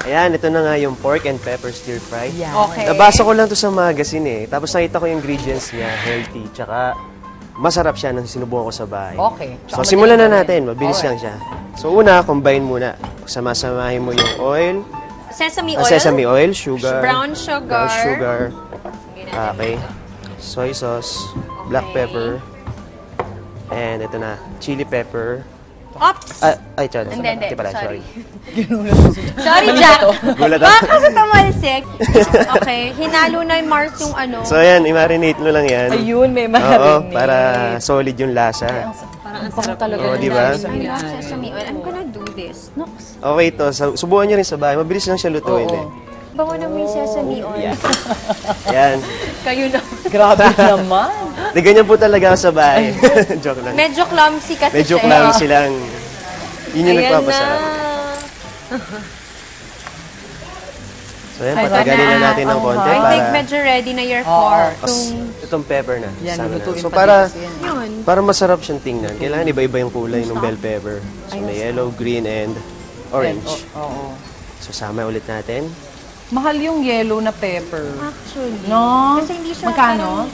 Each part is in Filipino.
Ayan, ito na nga yung pork and pepper stir fry. Okay. Nabasa ko lang to sa magazine eh. Tapos nakita ko yung ingredients niya, healthy, tsaka masarap siya nang sinubukan ko sa bahay. Okay. So, simulan na natin. Mabilis lang siya. So, una, combine muna. Sama-samahin mo yung oil. Sesame oil? Sesame oil, sugar. Brown sugar. Brown sugar. Okay. Soy sauce, black pepper. And ito na, chili pepper. Ops! Ay, chad. Hindi. Pala, Sorry. sorry. Sorry, Jack. Gulat ako. Baka sa tamalsik. Okay. Hinalo na yung Mars yung ano. So, ayan, i-marinate mo lang yan. Ayun, may Oo, marinate. para solid yung lasa. Ang sarap talaga. Oo, di ba? I love sesame oil. I'm gonna do this. Okay ito, subukan nyo rin sa bahay. Mabilis lang siya lutuin eh. Bango naman yung sesame oil. Yan. Kayo na. Grabe naman. Di ganyan po talaga ako sa bahay. Joke lang. Medyo clumsy kasi Medyo siya. clumsy lang. Yun yung Ayan nagpapasarap. na. So yan, patagalin na natin ng konti I think para... medyo ready na your fork. Itong pepper na. Yan, Sama na. lutuin So pa para, din kasi yan. Yun. para masarap siyang tingnan, kailangan iba-iba yung kulay ng bell pepper. So may yellow, green, and orange. Oo. So sama ulit natin. Mahal yung yellow na pepper. Actually. No? Kasi hindi siya Magkano?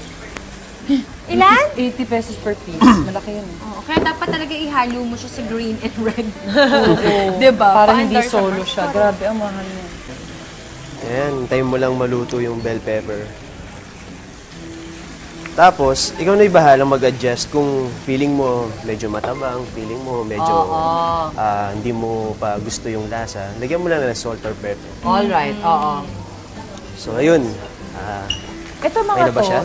Ilan? 80 pesos per piece. Malaki yun. Oo, kaya dapat talaga ihalo mo siya sa green and red. Oo. Diba? Para hindi Paandar sa solo mas. siya. Grabe, ang mahal niya. Ayan, hintayin mo lang maluto yung bell pepper. Tapos, ikaw na bahalang mag-adjust kung feeling mo medyo matabang, feeling mo medyo hindi mo pa gusto yung lasa. Lagyan mo lang ng salt or pepper. Alright, oo. So, ayun. Ito Okay na mga ba to, siya?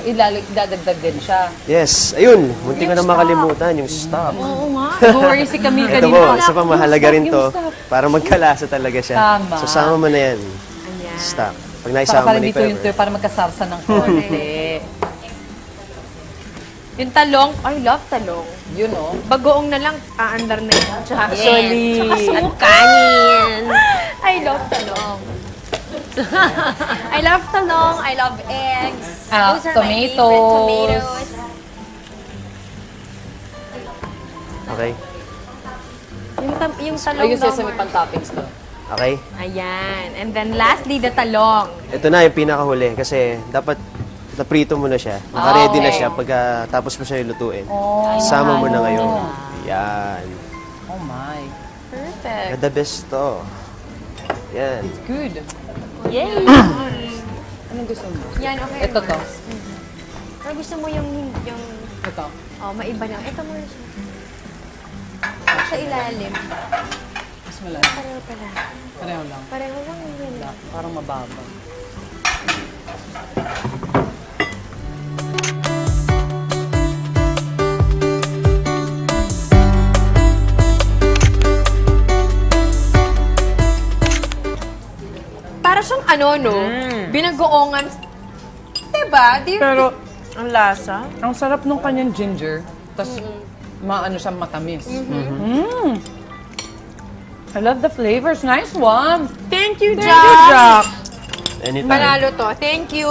idadagdag din siya. Yes, ayun. Munti ko na makalimutan yung stock. Oo nga. Worry si Camille Ito kanina. po, isa pa mahalaga rin to Yung stock. para magkalasa talaga siya. Tama. So, sama mo na yan. Ayan. Stock. Pag Para naisama mo parang na dito yung yung pepper. para magkasarsa ng konti. Yung talong, I love talong. Yun o. Bagoong na lang, aandar na yun. Tsaka, Actually. Tsaka kanin. I love talong. I love talong. I love eggs. Those are my favorite tomatoes. Okay? Yung talong Ayun daw, sesame Mars. pang toppings to. Okay? Ayan. And then lastly, the talong. Ito na yung pinakahuli kasi dapat naprito mo na siya. Naka-ready na siya pagkatapos mo siya ilutuin. Sama mo na ngayon. Yan. Oh my. Perfect. The best to. Yan. Good. Yay! Anong gusto mo? Yan, okay. Ito to. Or gusto mo yung Ito. maiba lang. Ito mo siya. Sa ilalim. Mas malaki. Pareho pala. Pareho lang. Pareho lang yun. Parang mababa. Para siyang ano, no? Binagoongan. Diba? Pero, ang lasa? Ang sarap nung kanyang ginger. Tapos, maano siya matamis. I love the flavors. Nice one. Thank you, Thank you, Jack. Anytime. Manalo to. Thank you.